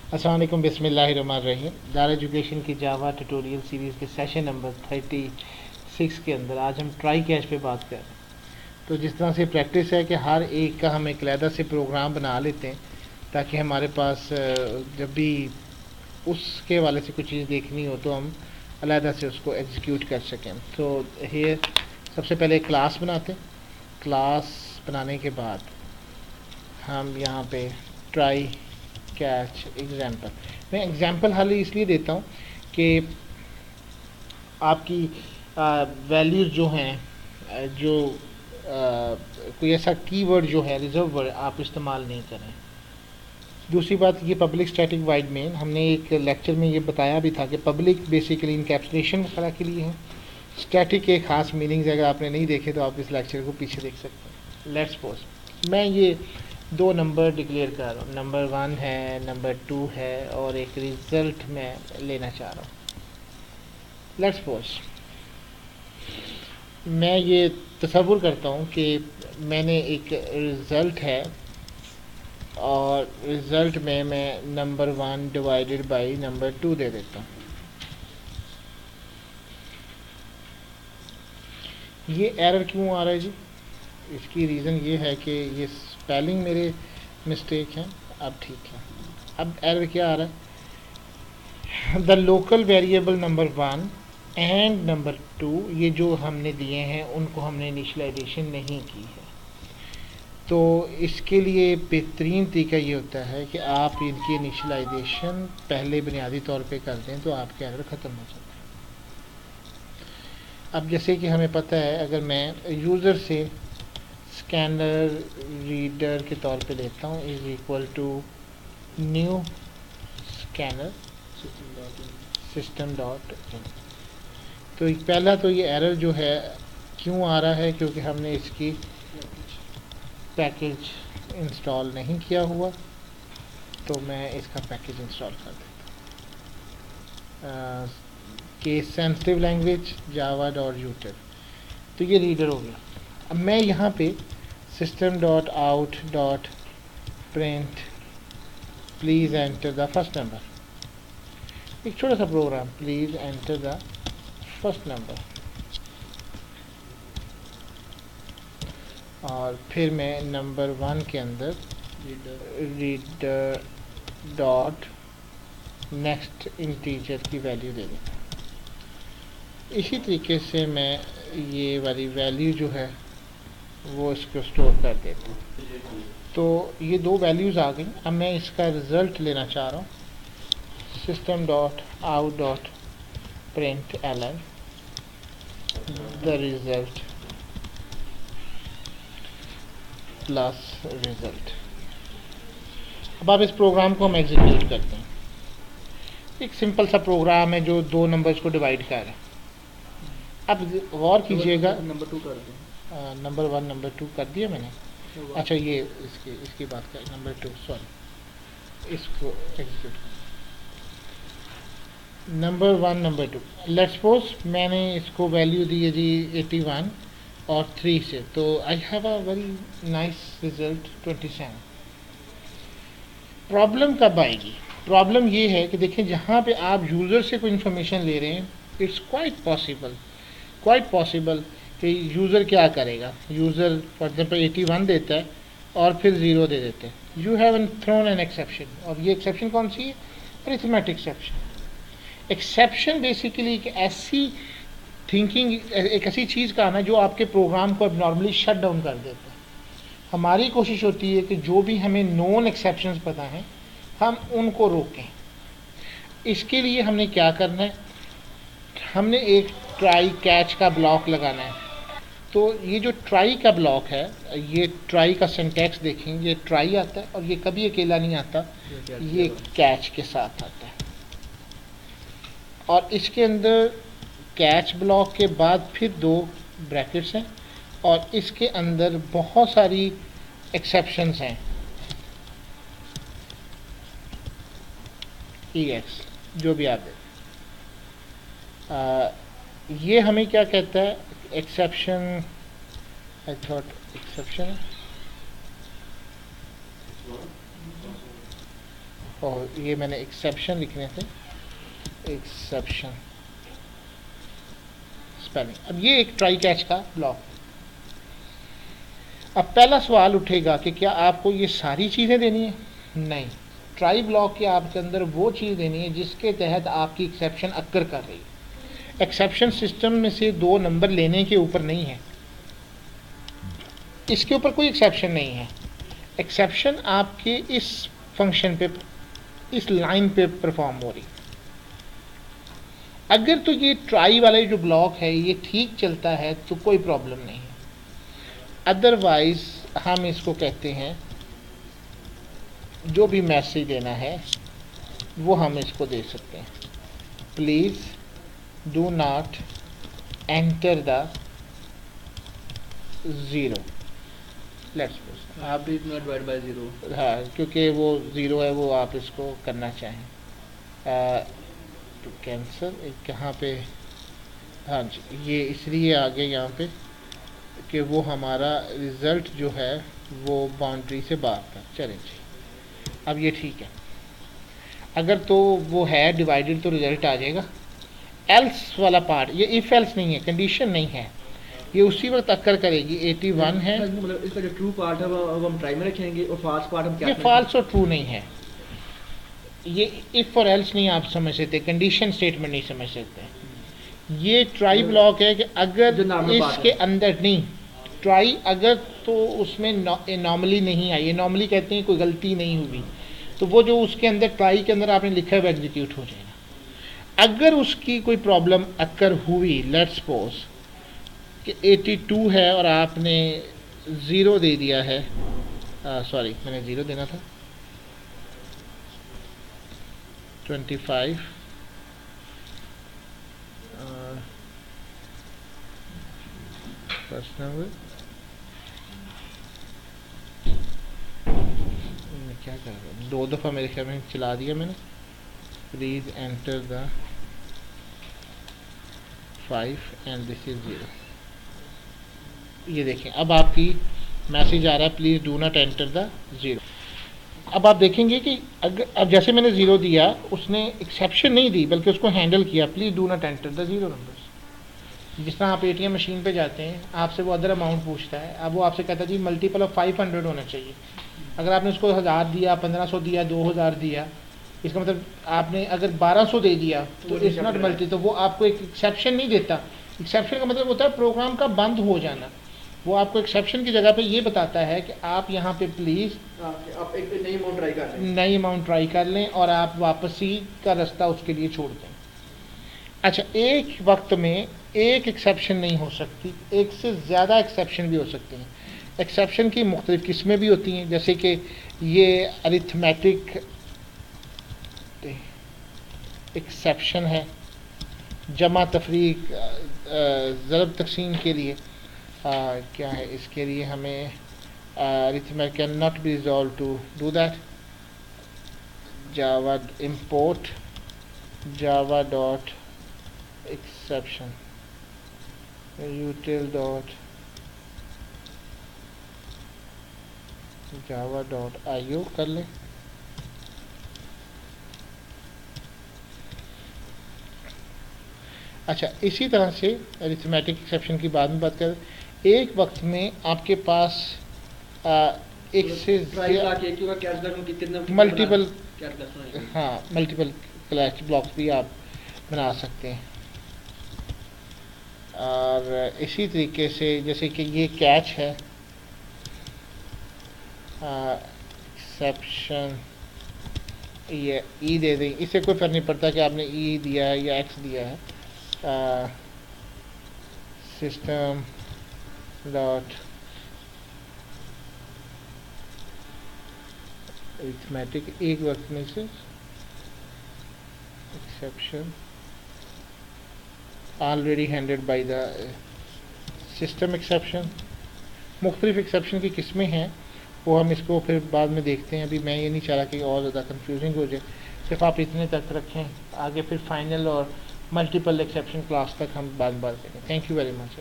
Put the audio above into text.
अस्सलाम वालेकुम, बिस्मिल्लाहिर्रहमानिर्रहीम। दार एजुकेशन की जावा ट्यूटोरियल सीरीज़ के सेशन नंबर 36 के अंदर आज हम ट्राई कैच पे बात कर रहे हैं। तो जिस तरह से प्रैक्टिस है कि हर एक का हम एक अलहदा से प्रोग्राम बना लेते हैं ताकि हमारे पास जब भी उसके वाले से कुछ चीज़ देखनी हो तो हम अलहदा से उसको एग्जीक्यूट कर सकें। तो ये सबसे पहले क्लास बनाते हैं। क्लास बनाने के बाद हम यहाँ पे ट्राई कैच एग्जाम्पल, मैं एग्जाम्पल हाल ही इसलिए देता हूँ कि आपकी वैल्यूज़ जो हैं जो कोई ऐसा कीवर्ड जो है रिजर्व वर्ड आप इस्तेमाल नहीं करें। दूसरी बात, ये पब्लिक स्टैटिक वाइड मेन, हमने एक लेक्चर में ये बताया भी था कि पब्लिक बेसिकली इनकैप्सुलेशन वगैरह के लिए है। स्टैटिक के खास मीनिंग्स अगर आपने नहीं देखे तो आप इस लेक्चर को पीछे देख सकते हैं। लेट्स सपोज मैं ये दो नंबर डिक्लेयर कर रहा हूँ, नंबर 1 है, नंबर 2 है, और एक रिज़ल्ट मैं लेना चाह रहा हूँ। लेट्स सपोज मैं ये तसव्वुर करता हूँ कि मैंने एक रिज़ल्ट है और रिज़ल्ट में मैं नंबर 1 डिवाइडेड बाई नंबर 2 दे देता हूँ। ये एरर क्यों आ रहा है जी? इसकी रीज़न ये है कि ये स्पेलिंग मेरे मिस्टेक हैं। अब ठीक है, अब एरर क्या आ रहा है? The local variable number 1 and number 2, ये जो हमने दिए हैं उनको हमने इनिशियलाइजेशन नहीं की है। तो इसके लिए बेहतरीन तरीका ये होता है कि आप इनकी इनिशियलाइजेशन पहले बुनियादी तौर पे कर दें तो आपके एरर ख़त्म हो जाता है। अब जैसे कि हमें पता है, अगर मैं यूज़र से स्कैनर रीडर के तौर पे लेता हूँ is equal to new scanner system dot in, तो पहला तो ये एरर जो है क्यों आ रहा है? क्योंकि हमने इसकी पैकेज इंस्टॉल नहीं किया हुआ। तो मैं इसका पैकेज इंस्टॉल कर देता हूँ। Case sensitive language Java dot util, तो ये रीडर हो गया। अब मैं यहाँ पे system dot out dot print please enter the first number, एक छोटा सा program, please enter the first number, और फिर मैं नंबर 1 के अंदर रीडर डॉट नेक्स्ट इंटीजर की वैल्यू दे दूँ। इसी तरीके से मैं ये वाली वैल्यू जो है वो इसको स्टोर कर देता हूँ। तो ये दो वैल्यूज़ आ गई। अब मैं इसका रिज़ल्ट लेना चाह रहा हूँ, system dot out dot println the result plus result. अब आप इस प्रोग्राम को हम एग्जीक्यूट करते हैं। एक सिंपल सा प्रोग्राम है जो दो नंबर्स को डिवाइड कर रहा है। अब गौर कीजिएगा, नंबर 2 कर दें। नंबर 1 नंबर 2 कर दिया मैंने। अच्छा, ये इसकी बात कर, नंबर 2 सॉरी, इसको एग्जीक्यूट कर, नंबर 1 नंबर 2। लेट्स सपोज मैंने इसको वैल्यू दी है जी 81 और 3 से, तो I have a very nice result 27। Problem कब आएगी? प्रॉब्लम ये है कि देखें, जहाँ पे आप यूज़र से कोई इन्फॉर्मेशन ले रहे हैं, इट्स क्वाइट पॉसिबल कि यूज़र क्या करेगा। यूज़र फॉर एग्जांपल 81 देता है और फिर 0 दे देते हैं। You have thrown an exception, और ये एक्सेप्शन कौन सी है? Arithmetic exception. एक्सेप्शन बेसिकली एक ऐसी थिंकिंग, एक ऐसी चीज़ का आना जो आपके प्रोग्राम को अब नॉर्मली शट डाउन कर देता है। हमारी कोशिश होती है कि जो भी हमें नॉन एक्सेप्शंस पता हैं हम उनको रोकें। इसके लिए हमने क्या करना है? हमने एक ट्राई कैच का ब्लॉक लगाना है। तो ये जो ट्राई का ब्लॉक है, ये ट्राई का सिंटैक्स देखें, ये ट्राई आता है और ये कभी अकेला नहीं आता, ये कैच के साथ आता है। और इसके अंदर कैच ब्लॉक के बाद फिर दो ब्रैकेट्स हैं और इसके अंदर बहुत सारी एक्सेप्शंस हैं, EX जो भी आप ये हमें क्या कहता है? एक्सेप्शन, आई थॉट एक्सेप्शन, और ये मैंने एक्सेप्शन लिखने थे, एक्सेप्शन स्पेलिंग। अब ये एक ट्राई कैच का ब्लॉक। अब पहला सवाल उठेगा कि क्या आपको ये सारी चीज़ें देनी है? नहीं, ट्राई ब्लॉक के आपके अंदर वो चीज़ देनी है जिसके तहत आपकी एक्सेप्शन अक्कर कर रही है। एक्सेप्शन सिस्टम में से 2 नंबर लेने के ऊपर नहीं है, इसके ऊपर कोई एक्सेप्शन नहीं है। एक्सेप्शन आपके इस फंक्शन पे, इस लाइन पे परफॉर्म हो रही। अगर तो ये ट्राई वाला जो ब्लॉक है ये ठीक चलता है तो कोई प्रॉब्लम नहीं है, अदरवाइज हम इसको कहते हैं जो भी मैसेज देना है वो हम इसको दे सकते हैं, please do not enter the 0, let's आप भी नॉट डिवाइड बाय 0। हाँ, क्योंकि वो 0 है, वो आप इसको करना चाहें तो कैंसर एक यहाँ पे, हाँ जी, ये इसलिए आ गया यहाँ पे कि वो हमारा रिज़ल्ट जो है वो बाउंड्री से बाहर था। चलें जी, अब ये ठीक है। अगर तो वो है डिवाइडेड तो रिज़ल्ट आ जाएगा। एल्स वाला पार्ट, ये इफ़ एल्स नहीं है, कंडीशन नहीं है, ये उसी वक्त अक्कर करेगी। 81 है, मतलब इसका जो ट्रू पार्ट है वो हम ट्राई में रखेंगे और फॉल्स पार्ट हम क्या? ये फॉल्स और ट्रू नहीं है, ये इफ़ और एल्स नहीं आप समझ सकते, कंडीशन स्टेटमेंट नहीं समझ सकते। ये ट्राई ब्लॉक है कि अगर इसके अंदर नहीं ट्राई, अगर तो उसमें एनॉमली नहीं आई, एनॉमली कहते हैं कोई गलती नहीं हुई, तो वो जो उसके अंदर ट्राई के अंदर आपने लिखा है वो एग्जीक्यूट हो जाएगा। अगर उसकी कोई प्रॉब्लम अक्कर हुई, लेट्स सपोज कि 82 है और आपने 0 दे दिया है, सॉरी मैंने 0 देना था, 25 फर्स्ट नंबर, क्या कर रहा हूँ, 2 दफ़ा मेरे ख्याल में चला दिया मैंने, please enter the 5 and this is 0। ये देखें अब आपकी मैसेज आ रहा है, please do not enter the 0। अब आप देखेंगे कि अगर अब जैसे मैंने 0 दिया, उसने एक्सेप्शन नहीं दी बल्कि उसको हैंडल किया, please do not enter the 0 numbers. जिस तरह आप ATM मशीन पे जाते हैं, आपसे वो अदर अमाउंट पूछता है, अब वो आपसे कहता है जी मल्टीपल ऑफ 500 होना चाहिए। अगर आपने उसको 1000 दिया, 1500 दिया, 2000 दिया, इसका मतलब आपने अगर 1200 दे दिया तो इट्स नॉट मल्टी, तो वो आपको एक एक्सेप्शन नहीं देता। एक्सेप्शन का मतलब होता है प्रोग्राम का बंद हो जाना। वो आपको एक्सेप्शन की जगह पे ये बताता है कि आप यहाँ पे प्लीज़ आप एक नई अमाउंट ट्राई कर लें, नई अमाउंट ट्राई कर लें और आप वापसी का रास्ता उसके लिए छोड़ दें। अच्छा, एक वक्त में एक एक्सेप्शन नहीं हो सकती, एक से ज़्यादा एक्सेप्शन भी हो सकती हैं। एक्सेप्शन की मुख्तलिफ किस्में भी होती हैं, जैसे कि ये अरिथमेटिक एक्सेप्शन है, जमा तफरीक ज़रब तकसीम के लिए क्या है, इसके लिए हमें arithmetic can not be resolve to do that, Java import Java dot exception util dot java.io कर लें। अच्छा, इसी तरह से अरिथमेटिक एक्सेप्शन की बाद में बात करें, एक वक्त में आपके पास एक से मल्टीपल, हाँ मल्टीपल क्लैश ब्लॉक्स भी आप बना सकते हैं। और इसी तरीके से जैसे कि ये कैच है, एक्सेप्शन, ये ई दे दें, इससे कोई फ़र्क नहीं पड़ता कि आपने ई दिया है या एक्स दिया है। सिस्टम डॉट अरिथमेटिक, एक वक्त में से exception already handled by the system exception. मुख्तलिफ एक्सेप्शन की किस्में हैं, वो हम इसको फिर बाद में देखते हैं। अभी मैं ये नहीं चाह रहा कि और ज़्यादा कंफ्यूजिंग हो जाए, सिर्फ आप इतने तक रखें, आगे फिर फाइनल और मल्टीपल एक्सेप्शन क्लास तक हम बात करें। Thank you very much.